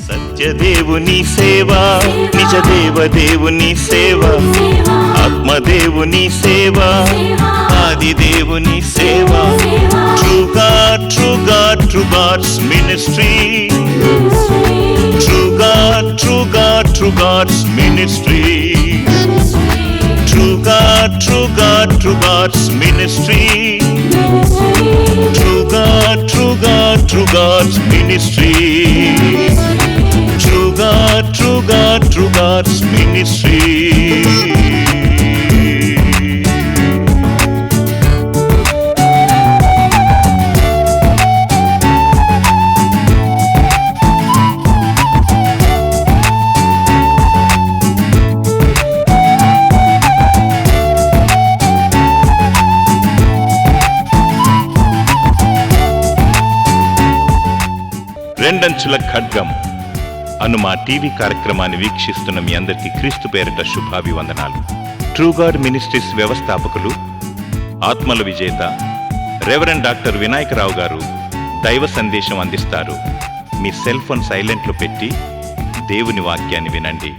సత్యదేవుని సేవ, నిజ దేవదేవుని సేవ, ఆత్మదేవుని సేవ, ఆదిదేవుని సేవ. True God, true God, true God's ministry. True God, true God, true God's ministry. True God, true God, true God's ministry. True God, true God, true God's ministry. True God, true God, true God's ministry. రెండంచుల ఖడ్గం అను మా TV కార్యక్రమాన్ని వీక్షిస్తున్న మీ అందరికీ క్రీస్తు పేరిట శుభాభివందనాలు. True God ministries వ్యవస్థాపకులు, ఆత్మల విజేత రెవరెండ్ డాక్టర్ వినాయకరావు గారు దైవ సందేశం అందిస్తారు. మీ సెల్ ఫోన్ సైలెంట్లో పెట్టి దేవుని వాక్యాన్ని వినండి.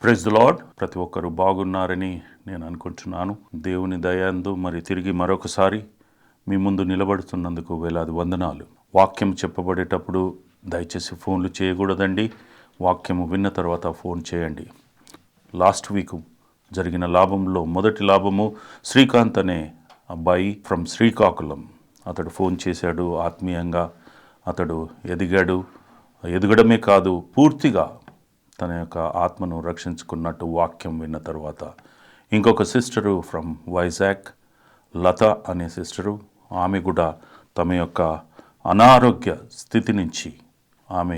Praise the Lord. ప్రతి ఒక్కరు బాగున్నారని నేను అనుకుంటున్నాను. దేవుని దయందు మరి తిరిగి మరొకసారి మీ ముందు నిలబడుతున్నందుకు వేలాది వందనాలు. వాక్యం చెప్పబడేటప్పుడు దయచేసి ఫోన్లు చేయకూడదండి. వాక్యము విన్న తర్వాత ఫోన్ చేయండి. లాస్ట్ వీక్ జరిగిన లాభంలో మొదటి లాభము శ్రీకాంత్ అనే అబ్బాయి ఫ్రమ్ శ్రీకాకుళం. అతడు ఫోన్ చేశాడు. ఆత్మీయంగా అతడు ఎదిగాడు. ఎదగడమే కాదు, పూర్తిగా తన యొక్క ఆత్మను రక్షించుకున్నట్టు వాక్యం విన్న తర్వాత. ఇంకొక సిస్టరు ఫ్రమ్ వైజాగ్, లత అనే సిస్టరు, ఆమె కూడా తమ యొక్క అనారోగ్య స్థితి నుంచి ఆమె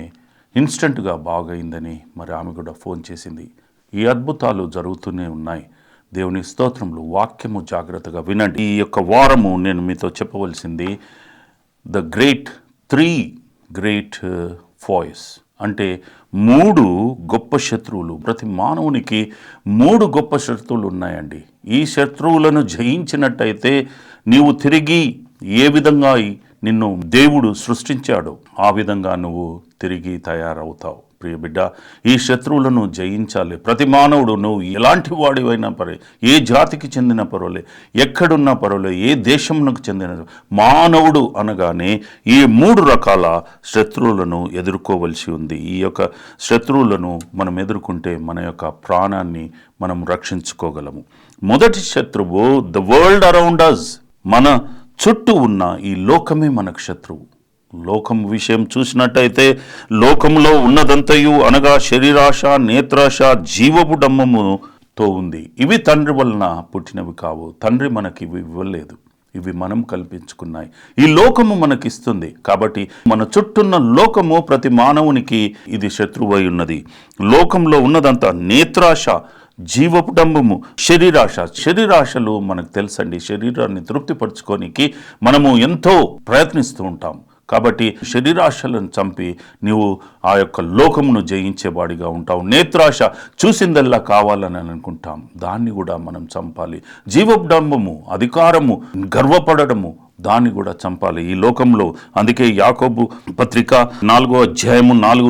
ఇన్స్టెంట్గా బాగైందని మరి ఆమె కూడా ఫోన్ చేసింది. ఈ అద్భుతాలు జరుగుతూనే ఉన్నాయి. దేవుని స్తోత్రములు. వాక్యము జాగ్రత్తగా వినండి. ఈ యొక్క వారము నేను మీతో చెప్పవలసింది త్రీ గ్రేట్ ఫాయిస్, అంటే 3 గొప్ప శత్రువులు. ప్రతి మానవునికి 3 గొప్ప శత్రువులు ఉన్నాయండి. ఈ శత్రువులను జయించినట్టయితే నీవు తిరిగి ఏ విధంగా నిన్ను దేవుడు సృష్టించాడో ఆ విధంగా నువ్వు తిరిగి తయారవుతావు. ప్రియ బిడ్డ, ఈ శత్రువులను జయించాలి. ప్రతి మానవుడు, నువ్వు ఎలాంటి వాడివైనా పర్వాలే, ఏ జాతికి చెందిన పర్వాలే, ఎక్కడున్నా పర్వాలే, ఏ దేశంకు చెందిన మానవుడు అనగానే ఈ 3 రకాల శత్రువులను ఎదుర్కోవలసి ఉంది. ఈ యొక్క శత్రువులను మనం ఎదుర్కొంటే మన యొక్క ప్రాణాన్ని మనం రక్షించుకోగలము. మొదటి శత్రువు ద వరల్డ్ అరౌండ్ అస్. మన చుట్టూ ఉన్న ఈ లోకమే మనకు శత్రువు. లోకం విషయం చూసినట్టయితే లోకంలో ఉన్నదంతయు అనగా శరీరాశ, నేత్రాశ, జీవపు డమ్మముతో ఉంది. ఇవి తండ్రి వలన పుట్టినవి కావు. తండ్రి మనకి ఇవి ఇవ్వలేదు, ఇవి మనం కల్పించుకున్నాయి. ఈ లోకము మనకిస్తుంది. కాబట్టి మన చుట్టూన్న లోకము ప్రతి మానవునికి ఇది శత్రువై ఉన్నది. లోకంలో ఉన్నదంతా నేత్రాశ, జీవపు డంబము, శరీరాశలు మనకు తెలుసండి. శరీరాన్ని తృప్తిపరచుకోనికి మనము ఎంతో ప్రయత్నిస్తూ ఉంటాం. కాబట్టి శరీరాశలను చంపి నీవు ఆ యొక్క లోకమును జయించేవాడిగా ఉంటావు. నేత్రాశ, చూసిందల్లా కావాలని అనుకుంటాం, దాన్ని కూడా మనం చంపాలి. జీవపు డంబము, అధికారము, గర్వపడము, దాన్ని కూడా చంపాలి ఈ లోకంలో. అందుకే యాకోబు పత్రిక 4వ అధ్యాయము 4వ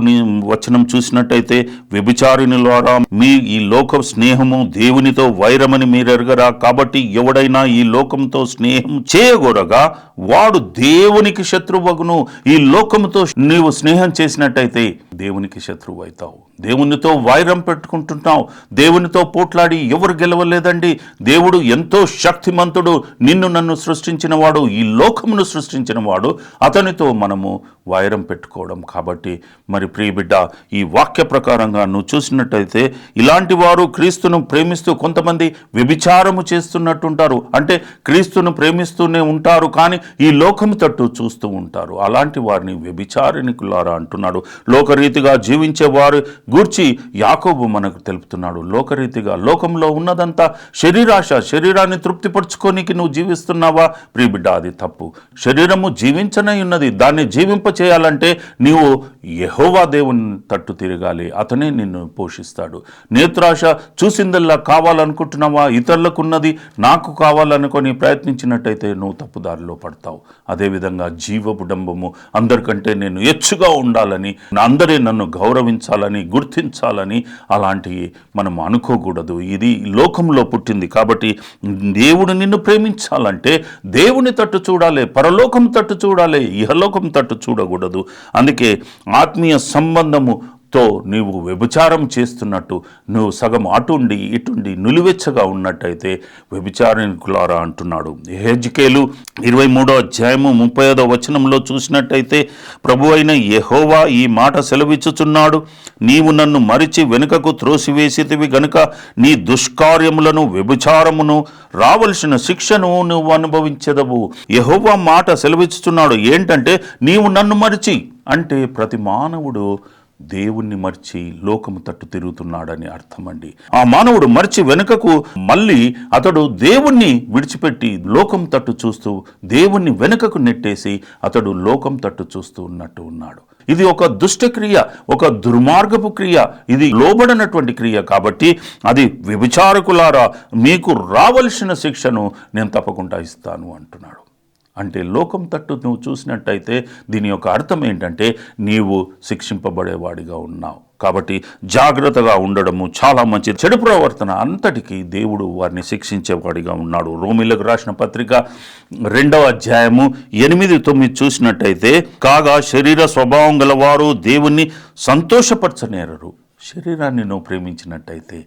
వచనం చూసినట్టయితే, వ్యభిచారిణులారా, మీ ఈ లోక స్నేహము దేవునితో వైరమని మీరెరగరా? కాబట్టి ఎవడైనా ఈ లోకంతో స్నేహం చేయగోరగా వాడు దేవునికి శత్రువగును. ఈ లోకముతో నీవు స్నేహం చేసినట్టయితే దేవునికి శత్రువు అవుతావు. దేవునితో వైరం పెట్టుకుంటున్నావు. దేవునితో పోట్లాడి ఎవరు గెలవలేదండి. దేవుడు ఎంతో శక్తిమంతుడు. నిన్ను నన్ను సృష్టించిన వాడు, ఈ లోకమును సృష్టించిన వాడు. అతనితో మనము వైరం పెట్టుకోవడం. కాబట్టి మరి ప్రియ బిడ్డ, ఈ వాక్య ప్రకారంగా నువ్వు చూసినట్టయితే ఇలాంటి వారు క్రీస్తును ప్రేమిస్తూ కొంతమంది వ్యభిచారము చేస్తున్నట్టుంటారు. అంటే క్రీస్తును ప్రేమిస్తూనే ఉంటారు, కానీ ఈ లోకము తట్టు చూస్తూ ఉంటారు. అలాంటి వారిని వ్యభిచారిణికులారా అంటున్నాడు. లోకరీతిగా జీవించేవారు గూర్చి యాకోబు మనకు తెలుపుతున్నాడు. లోకరీతిగా లోకంలో ఉన్నదంతా శరీరాశ, శరీరాన్ని తృప్తిపరచుకోనికి నువ్వు జీవిస్తున్నావా ప్రియ బిడ్డ? అది అది తప్పు. శరీరము జీవించనై ఉన్నది, దాన్ని జీవింప చేయాలంటే నీవు యెహోవా దేవుని తట్టు తిరగాలి, అతనే నిన్ను పోషిస్తాడు. నేత్రాశ చూసిందల్లా కావాలనుకుంటున్నావా, ఇతరులకున్నది నాకు కావాలనుకొని ప్రయత్నించినట్టయితే నువ్వు తప్పుదారిలో పడతావు. అదేవిధంగా జీవబుడంబము, అందరికంటే నేను ఎచ్చుగా ఉండాలని, అందరే నన్ను గౌరవించాలని, గుర్తించాలని అలాంటివి మనం అనుకోకూడదు. ఇది లోకంలో పుట్టింది కాబట్టి దేవుడు నిన్ను ప్రేమించాలంటే దేవుని తట్టు చూడాలి, పరలోకం తట్టు చూడాలి, ఇహలోకం తట్టు చూడకూడదు. అందుకే ఆత్మీయ సంబంధముతో నీవు వ్యభిచారం చేస్తున్నట్టు, నువ్వు సగం అటుండి ఇటుండి నులివెచ్చగా ఉన్నట్టయితే వ్యభిచారికులారా అంటున్నాడు. యెహెజ్కేలు 23వ అధ్యాయము 35వ వచనంలో చూసినట్టయితే ప్రభు అయిన యెహోవా ఈ మాట సెలవిచ్చుచున్నాడు, నీవు నన్ను మరిచి వెనుకకు త్రోసివేసితివి గనుక నీ దుష్కార్యములను, వ్యభిచారమును, రావలసిన శిక్షను నువ్వు అనుభవించెదవు. యెహోవా మాట సెలవిచ్చుచున్నాడు ఏంటంటే, నీవు నన్ను మరిచి అంటే ప్రతి మానవుడు దేవుణ్ణి మర్చి లోకము తట్టు తిరుగుతున్నాడని అర్థమండి. ఆ మానవుడు మర్చి వెనుకకు మళ్ళీ అతడు దేవుణ్ణి విడిచిపెట్టి లోకం తట్టు చూస్తూ దేవుణ్ణి వెనుకకు నెట్టేసి అతడు లోకం తట్టు చూస్తూ ఉన్నట్టు ఉన్నాడు. ఇది ఒక దుష్టక్రియ, ఒక దుర్మార్గపు క్రియ, ఇది లోబడినటువంటి క్రియ. కాబట్టి అది వ్యభిచారకులారా మీకు రావలసిన శిక్షను నేను తప్పకుండా ఇస్తాను అంటున్నాడు. అంటే లోకం తట్టు నువ్వు చూసినట్టయితే దీని యొక్క అర్థం ఏంటంటే నీవు శిక్షింపబడేవాడిగా ఉన్నావు. కాబట్టి జాగ్రత్తగా ఉండడము చాలా మంచిది. చెడు ప్రవర్తన అంతటికీ దేవుడు వారిని శిక్షించేవాడిగా ఉన్నాడు. రోమీలకు రాసిన పత్రిక 2వ అధ్యాయము 8-9 చూసినట్టయితే, కాగా శరీర స్వభావం గలవారు దేవుణ్ణి సంతోషపరచనేరరు. శరీరాన్ని నువ్వు ప్రేమించినట్టయితే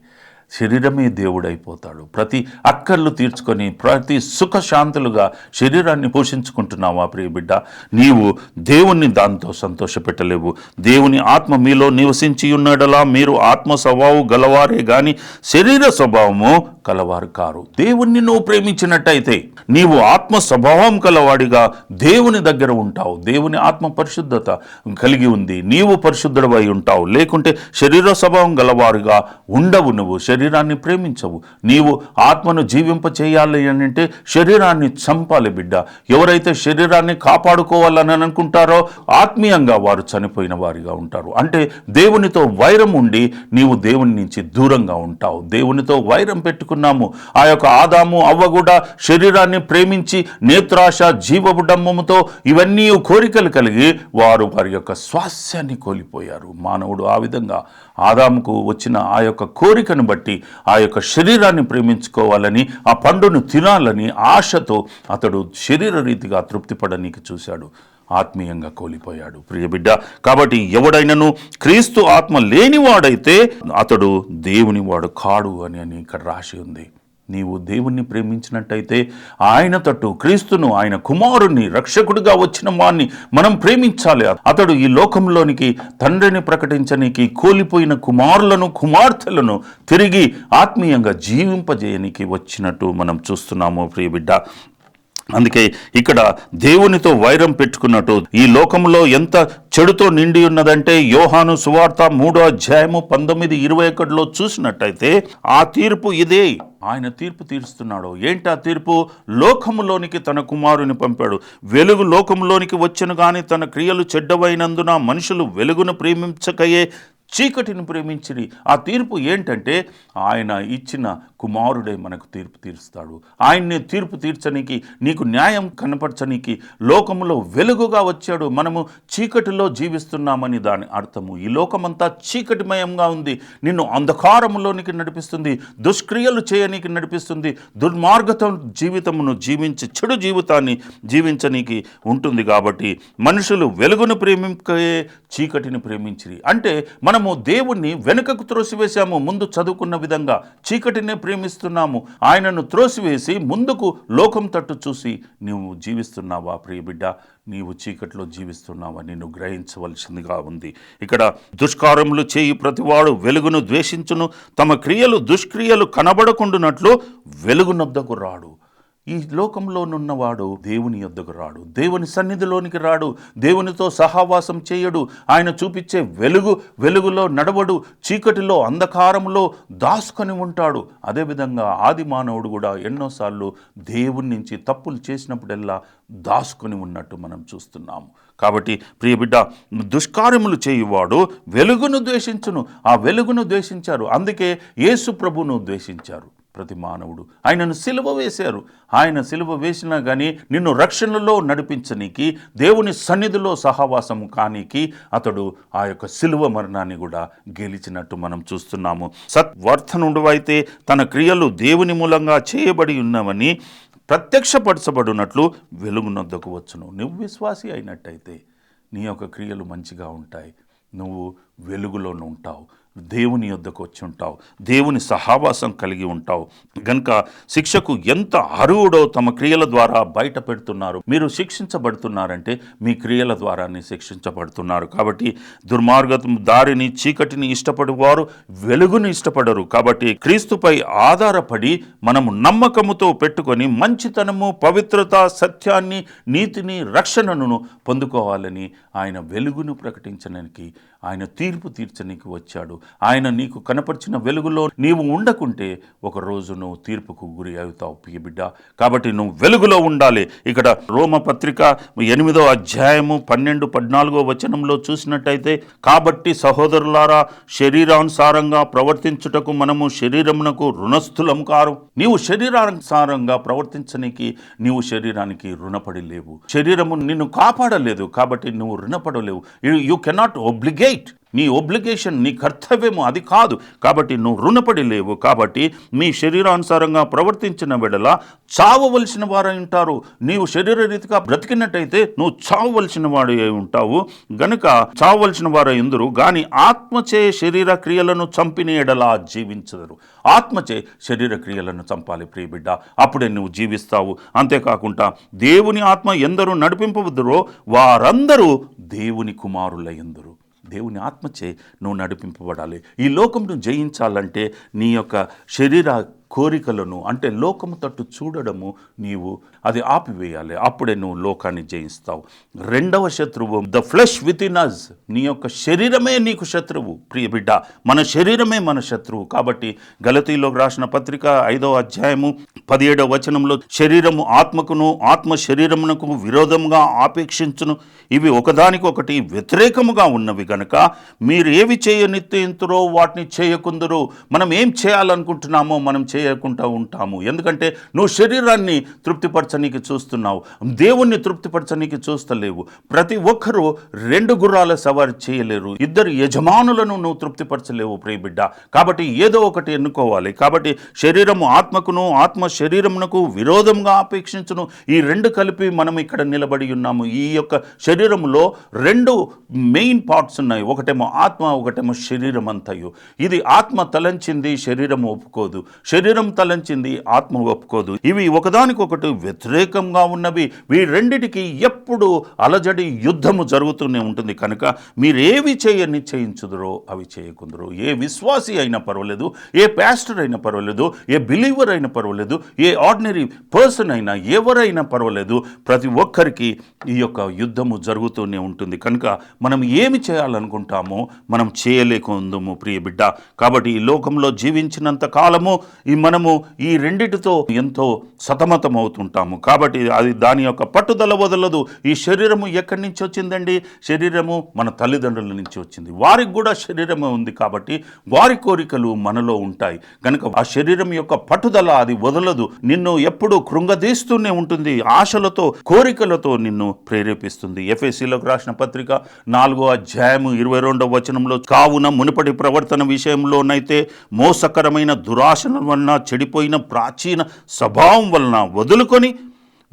శరీరమే దేవుడైపోతాడు. ప్రతి అక్కర్లు తీర్చుకొని ప్రతి సుఖశాంతులుగా శరీరాన్ని పోషించుకుంటున్నావా ప్రియ బిడ్డ? నీవు దేవుణ్ణి దాంతో సంతోషపెట్టలేవు. దేవుని ఆత్మ మీలో నివసించి ఉన్నడలా మీరు ఆత్మ స్వభావం గలవారే గాని శరీర స్వభావము కలవారు కారు. దేవుణ్ణి నువ్వు ప్రేమించినట్టయితే నీవు ఆత్మ స్వభావం కలవాడిగా దేవుని దగ్గర ఉంటావు. దేవుని ఆత్మ పరిశుద్ధత కలిగి ఉంది, నీవు పరిశుద్ధుడవై ఉంటావు. లేకుంటే శరీర స్వభావం గలవారుగా ఉండవు. నువ్వు శరీరాన్ని ప్రేమించవు. నీవు ఆత్మను జీవింప చేయాలి అని అంటే శరీరాన్ని చంపాలి బిడ్డ. ఎవరైతే శరీరాన్ని కాపాడుకోవాలని అనుకుంటారో ఆత్మీయంగా వారు చనిపోయిన వారిగా ఉంటారు. అంటే దేవునితో వైరం ఉండి నీవు దేవుని నుంచి దూరంగా ఉంటావు. దేవునితో వైరం పెట్టుకున్నాము. ఆ యొక్క ఆదాము అవ్వ కూడా శరీరాన్ని ప్రేమించి నేత్రాశ, జీవబుడంబముతో ఇవన్నీ కోరికలు కలిగి వారు వారి యొక్క స్వాస్థ్యాన్ని కోల్పోయారు. మానవుడు ఆ విధంగా ఆదాముకు వచ్చిన ఆ యొక్క కోరికను బట్టి ఆ యొక్క శరీరాన్ని ప్రేమించుకోవాలని, ఆ పండును తినాలని ఆశతో అతడు శరీర రీతిగా తృప్తిపడనీకి చూశాడు. ఆత్మీయంగా కోల్పోయాడు ప్రియ బిడ్డ. కాబట్టి ఎవడైనను క్రీస్తు ఆత్మ లేనివాడైతే అతడు దేవుని వాడు కాడు అని ఇక్కడ రాసి ఉంది. నీవు దేవుణ్ణి ప్రేమించినట్టయితే ఆయన తట్టు క్రీస్తును, ఆయన కుమారుణ్ణి, రక్షకుడిగా వచ్చిన వాణ్ణి మనం ప్రేమించాలి. అతడు ఈ లోకంలోనికి తండ్రిని ప్రకటించనీకి కోల్పోయిన కుమారులను, కుమార్తెలను తిరిగి ఆత్మీయంగా జీవింపజేయనికి వచ్చినట్టు మనం చూస్తున్నాము ప్రియ బిడ్డ. అందుకే ఇక్కడ దేవునితో వైరం పెట్టుకున్నట్టు ఈ లోకంలో ఎంత చెడుతో నిండి ఉన్నదంటే యోహాను సువార్త 3వ అధ్యాయము 19-21లో చూసినట్టయితే ఆ తీర్పు ఇదే. ఆయన తీర్పు తీరుస్తున్నాడు. ఏంటి ఆ తీర్పు? లోకములోనికి తన కుమారుని పంపాడు. వెలుగు లోకంలోనికి వచ్చెను గాని తన క్రియలు చెడ్డవైనందున మనుషులు వెలుగును ప్రేమించకయే చీకటిని ప్రేమించిరి. ఆ తీర్పు ఏంటంటే ఆయన ఇచ్చిన కుమారుడే మనకు తీర్పు తీరుస్తాడు. ఆయన్ని తీర్పు తీర్చనీకి, నీకు న్యాయం కనపరచనీకి లోకములో వెలుగుగా వచ్చాడు. మనము చీకటిలో జీవిస్తున్నామని దాని అర్థము. ఈ లోకమంతా చీకటిమయంగా ఉంది, నిన్ను అంధకారములోనికి నడిపిస్తుంది, దుష్క్రియలు చేయనీకి నడిపిస్తుంది, దుర్మార్గత జీవితమును జీవించి చెడు జీవితాన్ని జీవించనీకి ఉంటుంది. కాబట్టి మనుషులు వెలుగును ప్రేమించే చీకటిని ప్రేమించిరి. అంటే మనము దేవుణ్ణి వెనుకకు త్రోసివేశాము. ముందు చదువుకున్న విధంగా చీకటినే ప్రేమిస్తున్నాము. ఆయనను త్రోసివేసి ముందుకు లోకం తట్టు చూసి నీవు జీవిస్తున్నావా ప్రియ బిడ్డ? నీవు చీకటిలో జీవిస్తున్నావా? నిన్ను గ్రహించవలసిందిగా ఉంది. ఇక్కడ దుష్కారములు చేయి ప్రతివాడు వెలుగును ద్వేషించును, తమ క్రియలు దుష్క్రియలు కనబడకుండునట్లు వెలుగునొద్దకు రాడు. ఈ లోకంలోనున్నవాడు దేవుని యొద్దకు రాడు, దేవుని సన్నిధిలోనికి రాడు, దేవునితో సహవాసం చేయడు. ఆయన చూపించే వెలుగులో నడవడు, చీకటిలో అంధకారంలో దాసుకొని ఉంటాడు. అదేవిధంగా ఆది మానవుడు కూడా ఎన్నోసార్లు దేవుని నుంచి తప్పులు చేసినప్పుడల్లా దాసుకొని ఉన్నట్టు మనం చూస్తున్నాము. కాబట్టి ప్రియ బిడ్డ, దుష్కార్యములు చేయువాడు వెలుగును ద్వేషించును. ఆ వెలుగును ద్వేషించారు, అందుకే యేసు ప్రభువును ద్వేషించారు ప్రతి మానవుడు. ఆయనను సిలువ వేశారు. ఆయన సిలువ వేసినా కానీ నిన్ను రక్షణలో నడిపించనీకి, దేవుని సన్నిధిలో సహవాసము కానీకి అతడు ఆ యొక్క సిలువ మరణాన్ని కూడా గెలిచినట్టు మనం చూస్తున్నాము. సత్వర్తనుడు అయితే తన క్రియలు దేవుని మూలంగా చేయబడి ఉన్నవని ప్రత్యక్షపరచబడినట్లు వెలుగునొద్దకు వచ్చును. నువ్వు విశ్వాసి అయినట్టయితే నీ యొక్క క్రియలు మంచిగా ఉంటాయి, నువ్వు వెలుగులోనే ఉంటావు, దేవుని యొద్దకు వచ్చి ఉంటావు, దేవుని సహవాసం కలిగి ఉంటావు. గనుక శిక్షకు ఎంత అర్హుడో తమ క్రియల ద్వారా బయట పెడుతున్నారు. మీరు శిక్షించబడుతున్నారంటే మీ క్రియల ద్వారానే శిక్షించబడుతున్నారు. కాబట్టి దుర్మార్గం దారిని, చీకటిని ఇష్టపడేవారు వెలుగుని ఇష్టపడరు. కాబట్టి క్రీస్తుపై ఆధారపడి మనము నమ్మకముతో పెట్టుకొని మంచితనము, పవిత్రత, సత్యాన్ని, నీతిని, రక్షణను పొందుకోవాలని ఆయన వెలుగును ప్రకటించడానికి, ఆయన తీర్పు తీర్చడానికి వచ్చాడు. ఆయన నీకు కనపరిచిన వెలుగులో నీవు ఉండకుంటే ఒకరోజు నువ్వు తీర్పుకు గురి అవుతావు ప్రియ బిడ్డ. కాబట్టి నువ్వు వెలుగులో ఉండాలి. ఇక్కడ రోమపత్రిక 8వ అధ్యాయము 12-14 వచనంలో చూసినట్టయితే, కాబట్టి సహోదరులారా, శరీరానుసారంగా ప్రవర్తించుటకు మనము శరీరమునకు రుణస్థులం కారు. నీవు శరీరానుసారంగా ప్రవర్తించడానికి నీవు శరీరానికి రుణపడి లేవు. శరీరము నిన్ను కాపాడలేదు కాబట్టి నువ్వు రుణపడలేవు. You cannot ఒబ్లిగేట్. నీ ఒబ్లిగేషన్, నీ కర్తవ్యము అది కాదు. కాబట్టి నువ్వు రుణపడి లేవు. కాబట్టి మీ శరీరానుసారంగా ప్రవర్తించిన వెడల చావవలసిన వారై ఉంటారు. నీవు శరీర రీతిగా బ్రతికినట్టయితే నువ్వు చావవలసిన వాడు అయి ఉంటావు. గనుక చావవలసిన వారై ఉందరు కానీ ఆత్మచే శరీర క్రియలను చంపిన ఎడలా జీవించదరు. ఆత్మచే శరీర క్రియలను చంపాలి ప్రియ బిడ్డ, అప్పుడే నువ్వు జీవిస్తావు. అంతేకాకుండా దేవుని ఆత్మ ఎందరూ నడిపింపవద్దురో వారందరూ దేవుని కుమారులయ్యందరు. దేవుని ఆత్మచే నువ్వు నడిపింపబడాలి. ఈ లోకంను జయించాలంటే నీ యొక్క శరీర కోరికలను, అంటే లోకము తట్టు చూడడము నీవు అది ఆపివేయాలి. అప్పుడే నువ్వు లోకాన్ని జయిస్తావు. రెండవ శత్రువు the flesh within us. నీ యొక్క శరీరమే నీకు శత్రువు ప్రియ బిడ్డ, మన శరీరమే మన శత్రువు. కాబట్టి గలతీలోకి రాసిన పత్రిక 5వ అధ్యాయము 17వ వచనంలో, శరీరము ఆత్మకును, ఆత్మ శరీరమునకు విరోధముగా ఆపేక్షించును, ఇవి ఒకదానికొకటి వ్యతిరేకముగా ఉన్నవి గనుక మీరు ఏవి చేయనిత్తురో వాటిని చేయకుందురు. మనం ఏం చేయాలనుకుంటున్నామో మనం చేయకుండా ఉంటాము. ఎందుకంటే నువ్వు శరీరాన్ని తృప్తిపరచనీకి చూస్తున్నావు, దేవుణ్ణి తృప్తిపరచనీకి చూస్తలేవు. ప్రతి ఒక్కరూ 2 గుర్రాల సవారి చేయలేరు. 2 యజమానులను నువ్వు తృప్తిపరచలేవు ప్రియ బిడ్డ. కాబట్టి ఏదో ఒకటి ఎన్నుకోవాలి. కాబట్టి శరీరము ఆత్మకును, ఆత్మ శరీరమునకు విరోధంగా ఆపేక్షించును. ఈ 2 కలిపి మనం ఇక్కడ నిలబడి ఉన్నాము. ఈ యొక్క శరీరములో 2 మెయిన్ పార్ట్స్ ఉన్నాయి. ఒకటేమో ఆత్మ, ఒకటేమో శరీరం అంతయు. ఇది ఆత్మ తలంచింది, శరీరం ఒప్పుకోదు. శరీరం తలంచింది, ఆత్మ ఒప్పుకోదు. ఇవి ఒకదానికొకటి వ్యతిరేకంగా ఉన్నవి. వీరెండిటికి ఎప్పుడు అలజడి, యుద్ధము జరుగుతూనే ఉంటుంది. కనుక మీరేవి నిశ్చయించుదురో అవి చేయకుందరు. ఏ విశ్వాసి అయినా పర్వాలేదు, ఏ పాస్టర్ అయినా పర్వాలేదు, ఏ బిలీవర్ అయినా పర్వాలేదు, ఏ ఆర్డినరీ పర్సన్ అయినా, ఎవరైనా పర్వాలేదు, ప్రతి ఒక్కరికి ఈ యొక్క యుద్ధము జరుగుతూనే ఉంటుంది. కనుక మనం ఏమి చేయాలనుకుంటామో మనం చేయలేకుందాము ప్రియ బిడ్డ. కాబట్టి ఈ లోకంలో జీవించినంత కాలము మనము ఈ రెండిటితో ఎంతో సతమతం అవుతుంటాము. కాబట్టి అది దాని యొక్క పట్టుదల వదలదు. ఈ శరీరము ఎక్కడి నుంచి వచ్చిందండి? శరీరము మన తల్లిదండ్రుల నుంచి వచ్చింది. వారికి కూడా శరీరమే ఉంది కాబట్టి వారి కోరికలు మనలో ఉంటాయి. కనుక ఆ శరీరం యొక్క పట్టుదల అది వదలదు. నిన్ను ఎప్పుడూ కృంగదీస్తూనే ఉంటుంది. ఆశలతో, కోరికలతో నిన్ను ప్రేరేపిస్తుంది. ఎఫెసీలోకి రాసిన పత్రిక 4వ అధ్యాయము 22వ వచనంలో, కావున మునుపటి ప్రవర్తన విషయంలోనైతే మోసకరమైన దురాశల వలన, చెడిపోయిన ప్రాచీన స్వభావం వలన వదులుకొని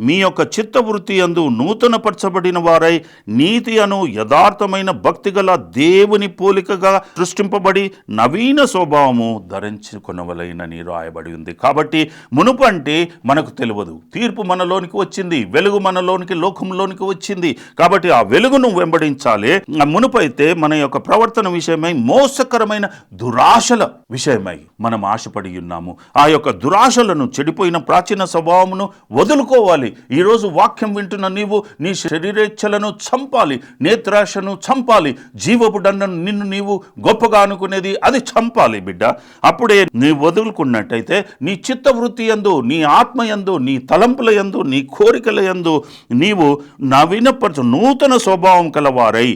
మీ యొక్క చిత్తవృత్తి యందు నూతనపరచబడిన వారై నీతి అను యథార్థమైన భక్తిగల దేవుని పోలికగా సృష్టింపబడి నవీన స్వభావము ధరించుకొనవలెనని రాయబడి ఉంది. కాబట్టి మునుపు అంటే మనకు తెలియదు, తీర్పు మనలోనికి వచ్చింది, వెలుగు మనలోనికి లోకంలోనికి వచ్చింది. కాబట్టి ఆ వెలుగును వెంబడించాలి. మునుపు అయితే మన యొక్క ప్రవర్తన విషయమై మోసకరమైన దురాశల విషయమై మనం ఆశపడి ఉన్నాము. ఆ యొక్క దురాశలను, చెడిపోయిన ప్రాచీన స్వభావమును వదులుకోవాలి. ఈరోజు వాక్యం వింటున్న నీవు నీ శరీరేచ్ఛలను చంపాలి, నేత్రాశను చంపాలి, జీవపు దండను నిన్ను నీవు గొప్పగా అనుకునేది అది చంపాలి బిడ్డ. అప్పుడే నీవు వదులుకున్నట్టయితే నీ చిత్తవృత్తి యందు, నీ ఆత్మ యందు, నీ తలంపుల యందు, నీ కోరికల యందు నీవు నవీనపరచు నూతన స్వభావం కలవారై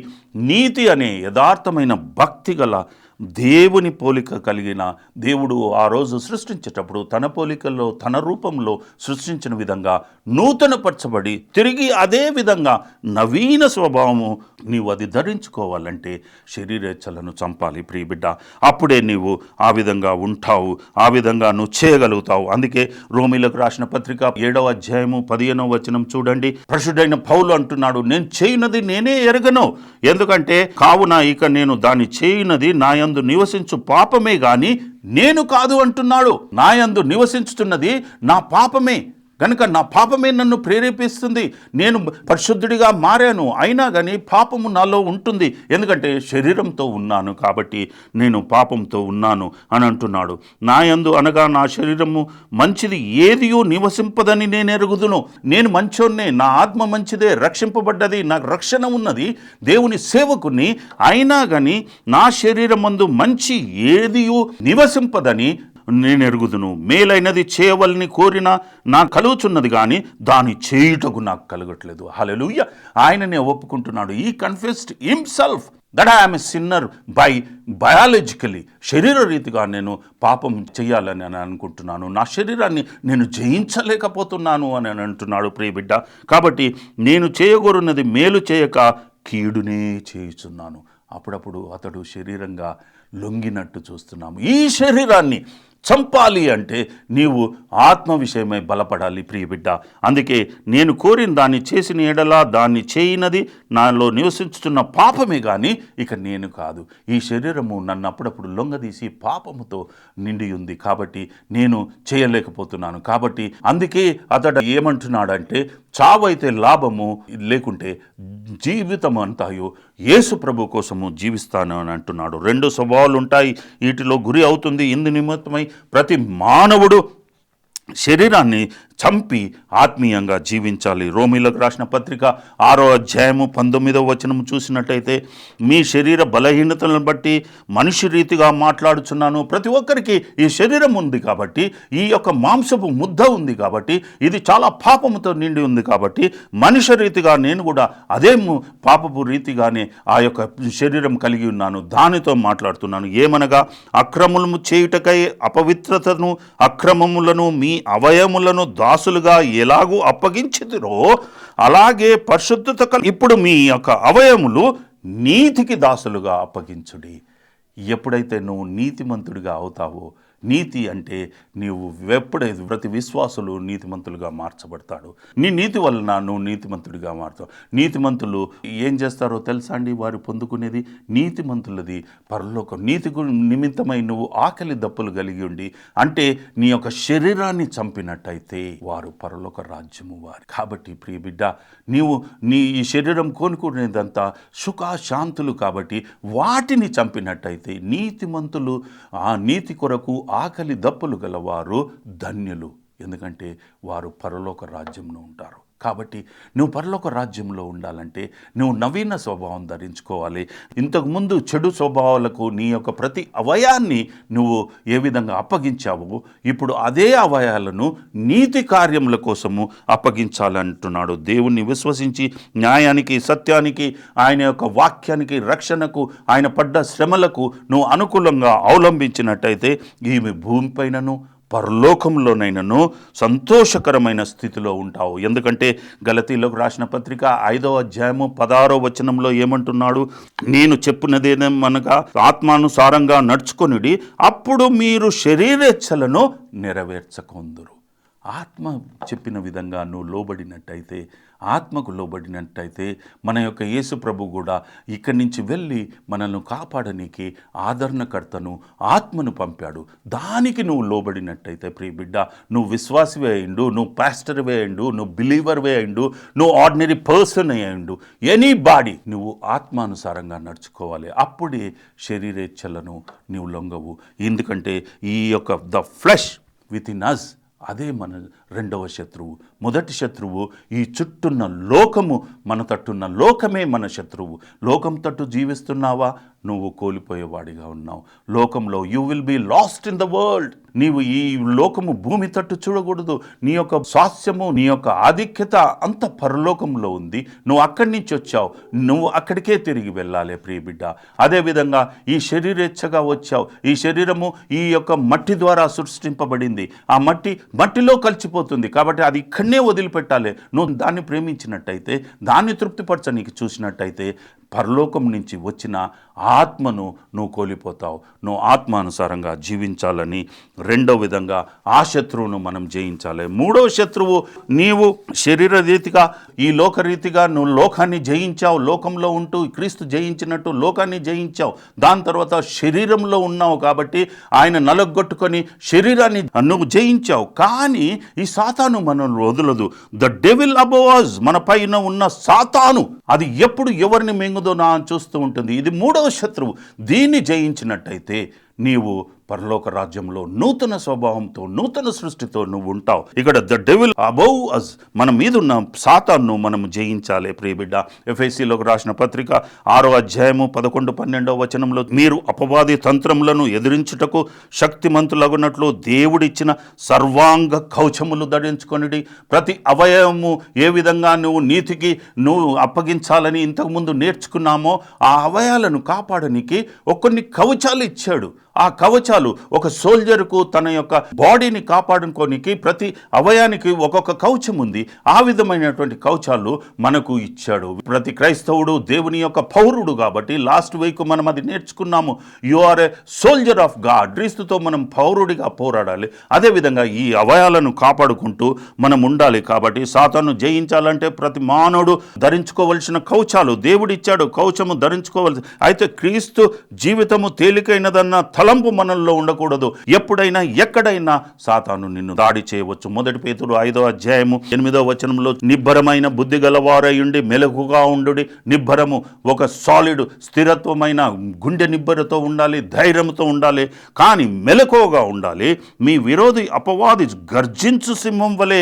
నీతి అనే యథార్థమైన భక్తి గల దేవుని పోలిక కలిగిన దేవుడు ఆ రోజు సృష్టించేటప్పుడు తన పోలికల్లో తన రూపంలో సృష్టించిన విధంగా నూతనపరచబడి తిరిగి అదే విధంగా నవీన స్వభావము నీవు అది ధరించుకోవాలంటే శరీరేచ్ఛలను చంపాలి ప్రియ బిడ్డ. అప్పుడే నీవు ఆ విధంగా ఉంటావు, ఆ విధంగా నువ్వు చేయగలుగుతావు. అందుకే రోమీలకు రాసిన పత్రిక 7వ అధ్యాయము 15వ వచనం చూడండి. పరిశుద్ధైన పౌలు అంటున్నాడు, నేను చేయునది నేనే ఎరగను, ఎందుకంటే కావున ఇక నేను దాన్ని చేయునది నా యందు నివసించు పాపమే గాని నేను కాదు అంటున్నాడు. నా యందు నివసించుతున్నది నా పాపమే కనుక నా పాపమే నన్ను ప్రేరేపిస్తుంది. నేను పరిశుద్ధుడిగా మారాను, అయినా కానీ పాపము నాలో ఉంటుంది, ఎందుకంటే శరీరంతో ఉన్నాను కాబట్టి నేను పాపంతో ఉన్నాను అని అంటున్నాడు. నా యందు అనగా నా శరీరము మంచిది ఏదియో నివసింపదని నేను ఎరుగుదును. నేను మంచోన్నే, నా ఆత్మ మంచిదే, రక్షింపబడ్డది, నాకు రక్షణ ఉన్నది, దేవుని సేవకుని, అయినా కానీ నా శరీరమందు మంచి ఏదియో నివసింపదని నేను ఎరుగుదును. మేలైనది చేయవలని కోరిన నాకు కలుగుచున్నది కానీ దాని చేయుటకు నాకు కలగట్లేదు. హల్లెలూయా. ఆయననే ఒప్పుకుంటున్నాడు. ఈ confessed himself that I'm a sinner by biologically. శరీర రీతిగా నేను పాపం చేయాలని అని అనుకుంటున్నాను, నా శరీరాన్ని నేను జయించలేకపోతున్నాను అని అంటున్నాడు ప్రియ బిడ్డ. కాబట్టి నేను చేయగోరున్నది మేలు చేయక కీడునే చేయుచున్నాను. అప్పుడప్పుడు అతడు శరీరంగా లొంగినట్టు చూస్తున్నాము. ఈ శరీరాన్ని చంపాలి అంటే నీవు ఆత్మ విషయమై బలపడాలి ప్రియ బిడ్డ. అందుకే నేను కోరిన దాన్ని చేసిన ఎడలా దాన్ని చేయనది నాలో నివసించుతున్న పాపమే కానీ ఇక నేను కాదు. ఈ శరీరము నన్ను అప్పుడప్పుడు లొంగదీసి పాపముతో నిండి ఉంది కాబట్టి నేను చేయలేకపోతున్నాను. కాబట్టి అందుకే అతడు ఏమంటున్నాడంటే చావైతే లాభము, లేకుంటే జీవితం అంతాయో యేసు ప్రభు కోసము జీవిస్తాను అని అంటున్నాడు. 2 స్వభావాలు ఉంటాయి, వీటిలో గురి అవుతుంది. ఇందు నిమిత్తమై ప్రతి మానవుడు శరీరాన్ని చంపి ఆత్మీయంగా జీవించాలి. రోమీలకు రాసిన పత్రిక 6వ అధ్యాయము 19వ వచనం చూసినట్టయితే మీ శరీర బలహీనతలను బట్టి మనిషి రీతిగా మాట్లాడుచున్నాను. ప్రతి ఒక్కరికి ఈ శరీరం ఉంది కాబట్టి, ఈ యొక్క మాంసపు ముద్ద ఉంది కాబట్టి, ఇది చాలా పాపముతో నిండి ఉంది కాబట్టి మనిషి రీతిగా నేను కూడా అదే పాపపు రీతిగానే ఆ యొక్క శరీరం కలిగి ఉన్నాను. దానితో మాట్లాడుతున్నాను. ఏమనగా అక్రమము చేయుటకై అపవిత్రతను అక్రమములను మీ అవయములను దాసులుగా ఎలాగూ అప్పగించుదురో అలాగే పరిశుద్ధత ఇప్పుడు మీ యొక్క అవయములు నీతికి దాసులుగా అప్పగించుడి. ఎప్పుడైతే నువ్వు నీతిమంతుడిగా అవుతావో, నీతి అంటే నీవు ఎప్పుడైతే ప్రతి విశ్వాసులు నీతిమంతులుగా మార్చబడతాడు. నీ నీతి వలన నువ్వు నీతిమంతుడిగా మారుతావు. నీతిమంతులు ఏం చేస్తారో తెలుసా అండి? వారు పొందుకునేది నీతిమంతులది పరలోకం. నీతి నిమిత్తమై నువ్వు ఆకలి దప్పులు కలిగి ఉండి అంటే నీ యొక్క శరీరాన్ని చంపినట్టయితే వారు పరలోక రాజ్యము వారి. కాబట్టి ప్రియ బిడ్డ, నీ ఈ శరీరం కోనుకునేదంతా సుఖశాంతులు కాబట్టి వాటిని చంపినట్టయితే నీతిమంతులు ఆ నీతి కొరకు ఆకలి దప్పులు గలవారు ధన్యులు, ఎందుకంటే వారు పరలోక రాజ్యంలో ఉంటారు. కాబట్టి నువ్వు పరలోక రాజ్యంలో ఉండాలంటే నువ్వు నవీన స్వభావం ధరించుకోవాలి. ఇంతకుముందు చెడు స్వభావాలకు నీ యొక్క ప్రతి అవయాన్ని నువ్వు ఏ విధంగా అప్పగించావో ఇప్పుడు అదే అవయాలను నీతి కార్యముల కోసము అప్పగించాలంటున్నాడు. దేవుణ్ణి విశ్వసించి న్యాయానికి, సత్యానికి, ఆయన యొక్క వాక్యానికి, రక్షణకు, ఆయన పడ్డ శ్రమలకు నువ్వు అనుకూలంగా అవలంబించినట్టయితే ఈమె భూమిపైనను పరలోకంలోనైనను సంతోషకరమైన స్థితిలో ఉంటావు. ఎందుకంటే గలతీలకు రాసిన పత్రిక 5వ అధ్యాయము 16వ వచనంలో ఏమంటున్నాడు? నేను చెప్పున్నదేమనగా ఆత్మానుసారంగా నడుచుకొనిడి, అప్పుడు మీరు శరీరేచ్ఛలను నెరవేర్చకొందురు. ఆత్మ చెప్పిన విధంగా నువ్వు లోబడినట్టయితే, ఆత్మకు లోబడినట్టయితే మన యొక్క యేసు ప్రభు కూడా ఇక్కడి నుంచి వెళ్ళి మనల్ని కాపాడనీకి ఆదరణకర్తను ఆత్మను పంపాడు. దానికి నువ్వు లోబడినట్టయితే ప్రియ బిడ్డ, నువ్వు విశ్వాసివే అయిండు, నువ్వు పాస్టర్వే అయిండు, నువ్వు బిలీవర్వే అయిండు, నువ్వు ఆర్డినరీ పర్సన్ అయ్యిండు, ఎనీ బాడీ నువ్వు ఆత్మానుసారంగా నడుచుకోవాలి. అప్పుడే శరీరేచ్ఛలను నీవు లొంగవు. ఎందుకంటే ఈ యొక్క the flesh within us అదే మన రెండవ శత్రువు. మొదటి శత్రువు ఈ చుట్టున్న లోకము, మన తట్టున్న లోకమే మన శత్రువు. లోకం తట్టు జీవిస్తున్నావా, నువ్వు కోల్పోయేవాడిగా ఉన్నావు. లోకంలో you will be lost in the world. నీవు ఈ లోకము భూమి తట్టు చూడకూడదు. నీ యొక్క స్వాస్థ్యము, నీ యొక్క ఆధిక్యత అంత పరలోకంలో ఉంది. నువ్వు అక్కడి నుంచి వచ్చావు, నువ్వు అక్కడికే తిరిగి వెళ్ళాలి ప్రియ బిడ్డ. అదేవిధంగా ఈ శరీరేచ్ఛగా వచ్చావు. ఈ శరీరము ఈ యొక్క మట్టి ద్వారా సృష్టింపబడింది. ఆ మట్టిలో కలిసిపోతుంది. కాబట్టి అది ఇక్కడనే వదిలిపెట్టాలి. నువ్వు దాన్ని ప్రేమించినట్టయితే, దాన్ని తృప్తిపరచనీకి చూసినట్టయితే పరలోకం నుంచి వచ్చిన ఆత్మను నువ్వు కోల్పోతావు. నువ్వు ఆత్మానుసారంగా జీవించాలని, రెండో విధంగా ఆ శత్రువును మనం జయించాలి. మూడవ శత్రువు, నీవు శరీర రీతిగా ఈ లోకరీతిగా నువ్వు లోకాన్ని జయించావు. లోకంలో ఉంటూ క్రీస్తు జయించినట్టు లోకాన్ని జయించావు. దాని తర్వాత శరీరంలో ఉన్నావు కాబట్టి ఆయన నలగొట్టుకొని శరీరాన్ని నువ్వు జయించావు. కానీ ఈ సాతాను మనం వదలదు. ద డెవిల్ అబోవ్ us, మన పైన ఉన్న సాతాను, అది ఎప్పుడు ఎవరిని మింగుదో నా చూస్తూ ఉంటుంది. ఇది మూడవ శత్రువు. దీన్ని జయించినట్టయితే నీవు పరలోక రాజ్యంలో నూతన స్వభావంతో, నూతన సృష్టితో నువ్వు ఉంటావు. ఇక్కడ ద డెవిల్ అబౌవ్ అస్, మన మీద ఉన్న సాతాను మనం జయించాలి ప్రియ బిడ్డ. ఎఫెసీలోకి రాసిన పత్రిక 6వ అధ్యాయము 11-12 వచనంలో, మీరు అపవాది తంత్రములను ఎదిరించుటకు శక్తిమంతులగునట్లు దేవుడిచ్చిన సర్వాంగ కవచములు ధరించుకొనిడి. ప్రతి అవయవము ఏ విధంగా నువ్వు నీతికి నువ్వు అప్పగించాలని ఇంతకుముందు నేర్చుకున్నామో, ఆ అవయాలను కాపాడనికి కొన్ని కవచాలు ఇచ్చాడు. ఆ కవచాలు ఒక సోల్జర్కు తన యొక్క బాడీని కాపాడుకోనికి ప్రతి అవయానికి ఒక్కొక్క కవచం ఉంది. ఆ విధమైనటువంటి కవచాలు మనకు ఇచ్చాడు. ప్రతి క్రైస్తవుడు దేవుని యొక్క పౌరుడు కాబట్టి లాస్ట్ వీక్ మనం అది నేర్చుకున్నాము. You are a soldier of God. క్రీస్తుతో మనం పౌరుడిగా పోరాడాలి. అదేవిధంగా ఈ అవయాలను కాపాడుకుంటూ మనం ఉండాలి. కాబట్టి సాతాను జయించాలంటే ప్రతి మానవుడు ధరించుకోవలసిన కవచాలు దేవుడిచ్చాడు. కవచము ధరించుకోవలసి. అయితే క్రీస్తు జీవితము తేలికైనదన్న తలంపు మనల్లో ఉండకూడదు. ఎప్పుడైనా ఎక్కడైనా సాతాను నిన్ను దాడి చేయవచ్చు. 1 పేతురు 5వ అధ్యాయము 8వ వచనంలో, నిబ్బరమైన బుద్ధి గలవారయుండి మెలకుగా ఉండుడి. నిబ్బరము ఒక సాలిడ్ స్థిరత్వమైన గుండె నిబ్బరతో ఉండాలి, ధైర్యంతో ఉండాలి, కానీ మెలకువగా ఉండాలి. మీ విరోధి అపవాది గర్జించు సింహం వలె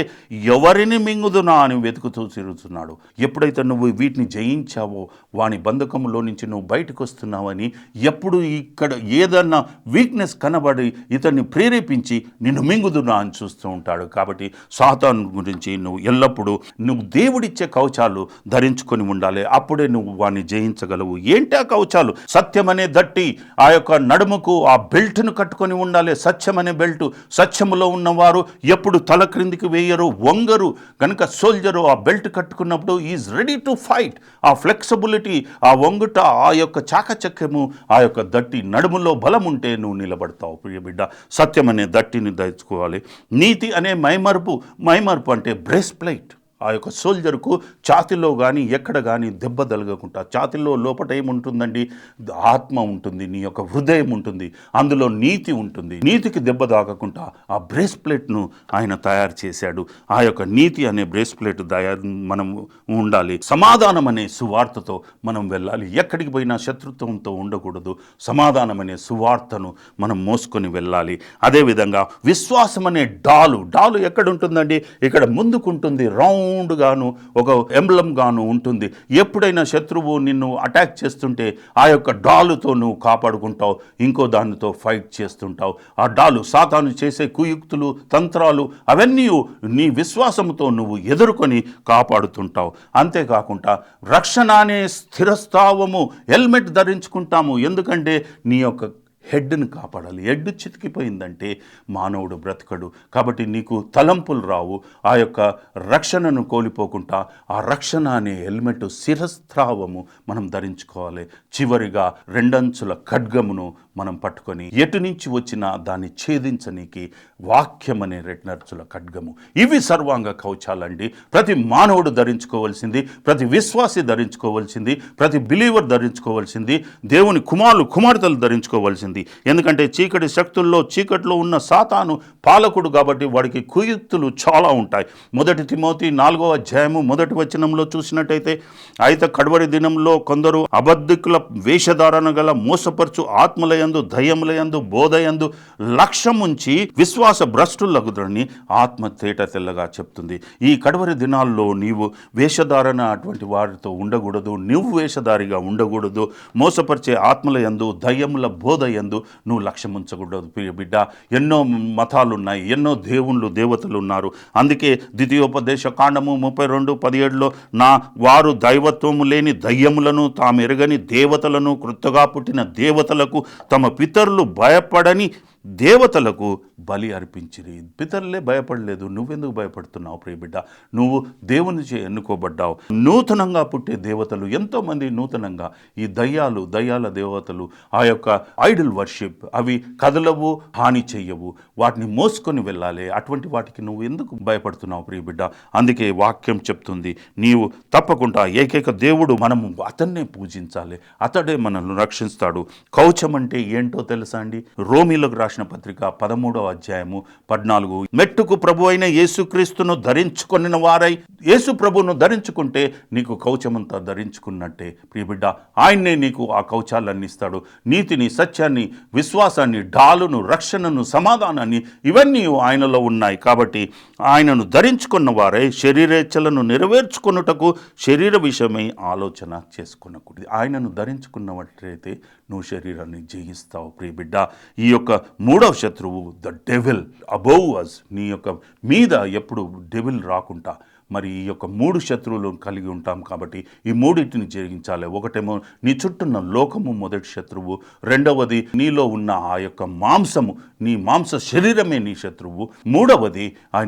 ఎవరిని మింగుదునా అని వెతుకుతూ తిరుగుతున్నాడు. ఎప్పుడైతే నువ్వు వీటిని జయించావో వాని బంధకంలో నుంచి నువ్వు బయటకు వస్తున్నావని, ఎప్పుడు ఇక్కడ ఏదన్నా వీక్నెస్ కనబడి ఇతన్ని ప్రేరేపించి నిన్ను మింగుదునా అని చూస్తూ ఉంటాడు. కాబట్టి సాతాను గురించి నువ్వు ఎల్లప్పుడూ నువ్వు దేవుడిచ్చే కవచాలు ధరించుకొని ఉండాలి. అప్పుడే నువ్వు వాడిని జయించగలవు. ఏంటి ఆ కవచాలు? సత్యం అనే దట్టి, ఆ యొక్క నడుముకు ఆ బెల్ట్ను కట్టుకొని ఉండాలి. సత్యం అనే బెల్ట్. సత్యములో ఉన్నవారు ఎప్పుడు తల క్రిందికి వేయరు, వంగరు. కనుక సోల్జరు ఆ బెల్ట్ కట్టుకున్నప్పుడు ఈజ్ రెడీ టు ఫైట్. ఆ ఫ్లెక్సిబిలిటీ, ఆ వంగుట, ఆ యొక్క చాకచక్యము, ఆ యొక్క దట్టి, నడుములో బలం ఉంటే నువ్వు నిలబడతావు ప్రియ బిడ్డ. సత్యం అనే దట్టిని ధరించుకోవాలి. నీతి అనే మైమర్పు అంటే బ్రెస్ట్ ప్లేట్. ఆ యొక్క సోల్జర్కు ఛాతిలో కానీ ఎక్కడ కానీ దెబ్బ తగలకుండా, ఛాతిలో లోపట ఏముంటుందండి? ఆత్మ ఉంటుంది, నీ యొక్క హృదయం ఉంటుంది, అందులో నీతి ఉంటుంది. నీతికి దెబ్బ తాగకుండా ఆ బ్రేస్ ప్లేట్ను ఆయన తయారు చేశాడు. ఆ యొక్క నీతి అనే బ్రేస్ ప్లేట్ మనం ఉండాలి. సమాధానం అనే సువార్తతో మనం వెళ్ళాలి. ఎక్కడికి పోయినా శత్రుత్వంతో ఉండకూడదు. సమాధానం అనే సువార్తను మనం మోసుకొని వెళ్ళాలి. అదేవిధంగా విశ్వాసం అనే డాలు ఎక్కడ ఉంటుందండి? ఇక్కడ ముందుకుంటుంది, రౌండ్ గాను ఒక ఎంబ్లం గాను ఉంటుంది. ఎప్పుడైనా శత్రువు నిన్ను అటాక్ చేస్తుంటే ఆ యొక్క డాలుతో నువ్వు కాపాడుకుంటావు, ఇంకో దానితో ఫైట్ చేస్తుంటావు. ఆ డాలు సాతాను చేసే కుయుక్తులు, తంత్రాలు అవన్నీ నీ విశ్వాసంతో నువ్వు ఎదుర్కొని కాపాడుతుంటావు. అంతేకాకుండా రక్షణ అనే స్థిరస్థావము హెల్మెట్ ధరించుకుంటాము. ఎందుకంటే నీ యొక్క హెడ్ని కాపాడాలి. హెడ్ చితికిపోయిందంటే మానవుడు బ్రతకడు. కాబట్టి నీకు తలంపులు రావు. ఆ యొక్క రక్షణను కోల్పోకుండా ఆ రక్షణ అనే హెల్మెట్ శిరస్త్రావము మనం ధరించుకోవాలి. చివరిగా రెండంచుల ఖడ్గమును మనం పట్టుకొని ఎటు నుంచి వచ్చినా దాన్ని ఛేదించనీకి వాక్యం అనే రెండంచుల ఖడ్గము. ఇవి సర్వాంగ కవచాలండి. ప్రతి మానవుడు ధరించుకోవాల్సింది, ప్రతి విశ్వాసి ధరించుకోవాల్సింది, ప్రతి బిలీవర్ ధరించుకోవాల్సింది, దేవుని కుమార్తెలు ధరించుకోవాల్సింది. ఎందుకంటే చీకటి శక్తుల్లో చీకట్లో ఉన్న సాతాను పాలకుడు కాబట్టి వాడికి కుయుక్తులు చాలా ఉంటాయి. 1 తిమోతి 4వ అధ్యాయము 1వ వచనంలో చూసినట్టయితే, అయితే కడవరి దినంలో కొందరు అబద్ధికుల వేషధారణ గల మోసపరచు ఆత్మలయందు దయ్యములయందు బోధయందు లక్ష్యముంచి విశ్వాస భ్రష్టులగుదరని ఆత్మ తేట తెల్లగా చెప్తుంది. ఈ కడవరి దినాల్లో నీవు వేషధారణ అటువంటి వారితో ఉండకూడదు. నువ్వు వేషధారిగా ఉండకూడదు. మోసపరిచే ఆత్మలయందు దయ్యముల బోధయందు నువ్వు లక్ష్యం ఉంచకూడదు. బిడ్డ, ఎన్నో మతాలున్నాయి, ఎన్నో దేవతలు ఉన్నారు. అందుకే ద్వితీయోపదేశ కాండము 32:17లో వారు దైవత్వము లేని దయ్యములను తామెరగని దేవతలను క్రొత్తగా పుట్టిన దేవతలకు తమ పితరులు భయపడని దేవతలకు బలి అర్పించిరి. పితరులే భయపడలేదు, నువ్వెందుకు భయపడుతున్నావు ప్రియబిడ్డ? నువ్వు దేవునిచే ఎన్నుకోబడ్డావు. నూతనంగా పుట్టే దేవతలు ఎంతోమంది నూతనంగా ఈ దయ్యాల దేవతలు, ఆ యొక్క ఐడల్ వర్షిప్, అవి కదలవు, హాని చెయ్యవు, వాటిని మోసుకొని వెళ్ళాలి. అటువంటి వాటికి నువ్వు ఎందుకు భయపడుతున్నావు ప్రియబిడ్డ? అందుకే వాక్యం చెప్తుంది, నీవు తప్పకుండా ఏకైక దేవుడు, మనము అతన్నే పూజించాలి, అతడే మనల్ని రక్షిస్తాడు. కవచం అంటే ఏంటో తెలుసా అండి? రోమీలకు రాసిన పత్రిక 13వ అధ్యాయము 14, మెట్టుకు ప్రభు అయిన యేసుక్రీస్తును ధరించుకొనిన వారై, యేసు ప్రభును ధరించుకుంటే నీకు కవచమంతా ధరించుకున్నట్టే ప్రియబిడ్డ. ఆయన్నే నీకు ఆ కవచాలన్నీ ఇస్తాడు. నీతిని, సత్యాన్ని, విశ్వాసాన్ని, డాలును, రక్షణను, సమాధానాన్ని, ఇవన్నీ ఆయనలో ఉన్నాయి. కాబట్టి ఆయనను ధరించుకున్న వారై శరీరేచ్ఛలను నెరవేర్చుకొనుటకు శరీర విషయమై ఆలోచన చేసుకున్నకూడదు. ఆయనను ధరించుకున్నట్లయితే నువ్వు శరీరాన్ని జయిస్తావు ప్రియబిడ్డ. ఈ యొక్క 3వ శత్రువు ద డెవిల్ అబోవ్ అస్, నీ యొక్క మీద ఎప్పుడు డెవిల్ రాకుండా మరి ఈ యొక్క 3 శత్రువులు కలిగి ఉంటాం. కాబట్టి ఈ మూడింటిని జయించాలి. ఒకటేమో నీ చుట్టూన్న లోకము మొదటి శత్రువు, రెండవది నీలో ఉన్న ఆ యొక్క మాంసము, నీ మాంస శరీరమే నీ శత్రువు, మూడవది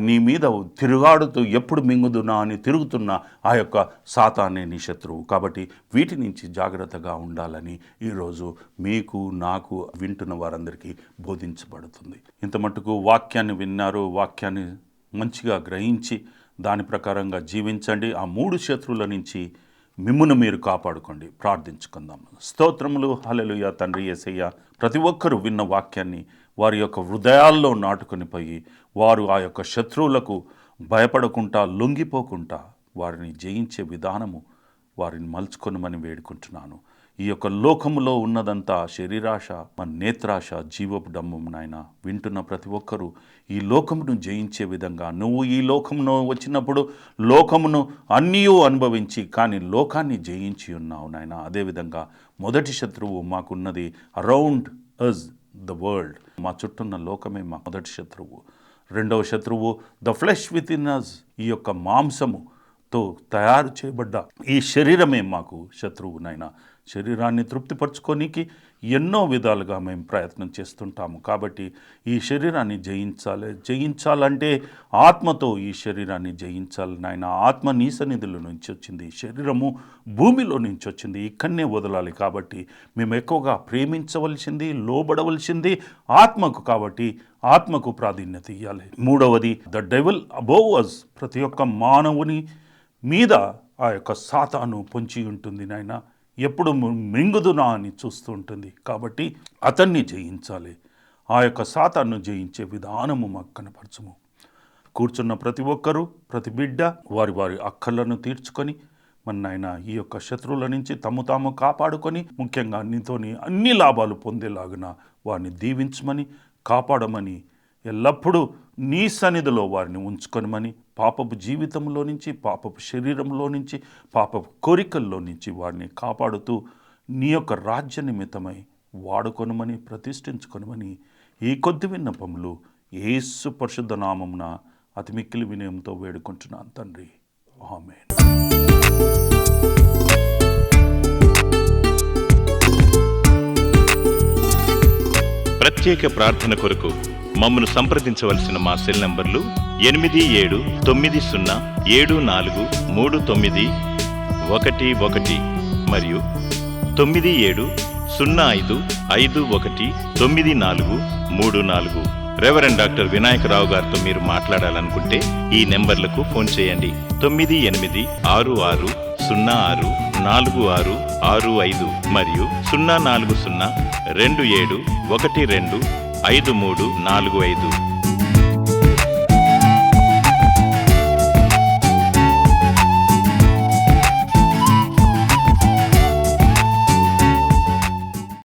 నీ మీద తిరుగాడుతూ ఎప్పుడు మింగుదునా అని తిరుగుతున్న ఆ యొక్క సాతానే నీ శత్రువు. కాబట్టి వీటి నుంచి జాగ్రత్తగా ఉండాలని ఈరోజు మీకు, నాకు, వింటున్న వారందరికీ బోధించబడుతుంది. ఇంత మట్టుకు వాక్యాన్ని విన్నారు, వాక్యాన్ని మంచిగా గ్రహించి దాని ప్రకారంగా జీవించండి. ఆ 3 శత్రువుల నుంచి మిమ్మును మీరు కాపాడుకోండి. ప్రార్థించుకుందాం. స్తోత్రములు, హల్లెలూయా. తండ్రి యేసయ్య, ప్రతి ఒక్కరూ విన్న వాక్యాన్ని వారి యొక్క హృదయాల్లో నాటుకొని పోయి వారు ఆ యొక్క శత్రువులకు భయపడకుండా, లొంగిపోకుండా వారిని జయించే విధానము వారిని మలుచుకొనమని వేడుకుంటున్నాను. ఈ యొక్క లోకములో ఉన్నదంతా శరీరాశ, మన నేత్రాశ, జీవపు డంబం. నాయన, వింటున్న ప్రతి ఒక్కరూ ఈ లోకమును జయించే విధంగా, నువ్వు ఈ లోకమును వచ్చినప్పుడు లోకమును అన్నీ అనుభవించి కానీ లోకాన్ని జయించి ఉన్నావు నాయన. అదేవిధంగా మొదటి శత్రువు మాకున్నది అరౌండ్ అస్ ద వరల్డ్, మా చుట్టూన్న లోకమే మా మొదటి శత్రువు. రెండవ శత్రువు the flesh within us, ఈ యొక్క మాంసముతో తయారు చేయబడ్డ ఈ శరీరమే మాకు శత్రువు నాయన. శరీరాన్ని తృప్తిపరచుకోనికి ఎన్నో విధాలుగా మేము ప్రయత్నం చేస్తుంటాము. కాబట్టి ఈ శరీరాన్ని జయించాలంటే ఆత్మతో ఈ శరీరాన్ని జయించాలి నాయన. ఆత్మ నీ సన్నిధిలో నుంచి వచ్చింది, శరీరము భూమిలో నుంచి వచ్చింది, ఇక్కడనే వదలాలి. కాబట్టి మేము ఎక్కువగా ప్రేమించవలసింది, లోబడవలసింది ఆత్మకు. కాబట్టి ఆత్మకు ప్రాధాన్యత ఇవ్వాలి. మూడవది ద డెవిల్ అబోవ్ అస్, ప్రతి ఒక్క మానవుని మీద ఆ యొక్క సాతాను పొంచి ఉంటుంది నాయన. ఎప్పుడు మింగుదునా అని చూస్తూ ఉంటుంది. కాబట్టి అతన్ని జయించాలి. ఆ యొక్క సాతాను జయించే విధానము మాకు కనపరచము. కూర్చున్న ప్రతి ఒక్కరూ, ప్రతి బిడ్డ వారి అక్కర్లను తీర్చుకొని మన నాయన ఈ యొక్క శత్రువుల నుంచి తాము కాపాడుకొని, ముఖ్యంగా నీతోని అన్ని లాభాలు పొందేలాగున వారిని దీవించమని, కాపాడమని, ఎల్లప్పుడూ నీ సన్నిధిలో వారిని ఉంచుకొనమని, పాపపు జీవితంలో నుంచి, పాపపు శరీరంలో నుంచి, పాపపు కోరికల్లో నుంచి వారిని కాపాడుతూ నీ యొక్క రాజ్య నిమిత్తమై వాడుకొనమని, ప్రతిష్ఠించుకొనమని ఈ కొద్ది విన్నపములు యేసు పరిశుద్ధ నామమున అతి మిక్కిలి వినయంతో వేడుకుంటున్నాను తండ్రి. ఆమేన్. ప్రత్యేక ప్రార్థన కొరకు మమ్మను సంప్రదించవలసిన మా సెల్ నంబర్లు 8790743911 మరియు 9705519434. రెవరెండ్ డాక్టర్ వినాయకరావు గారితో మీరు మాట్లాడాలనుకుంటే ఈ నెంబర్లకు ఫోన్ చేయండి. 9860604665 మరియు 04027125345.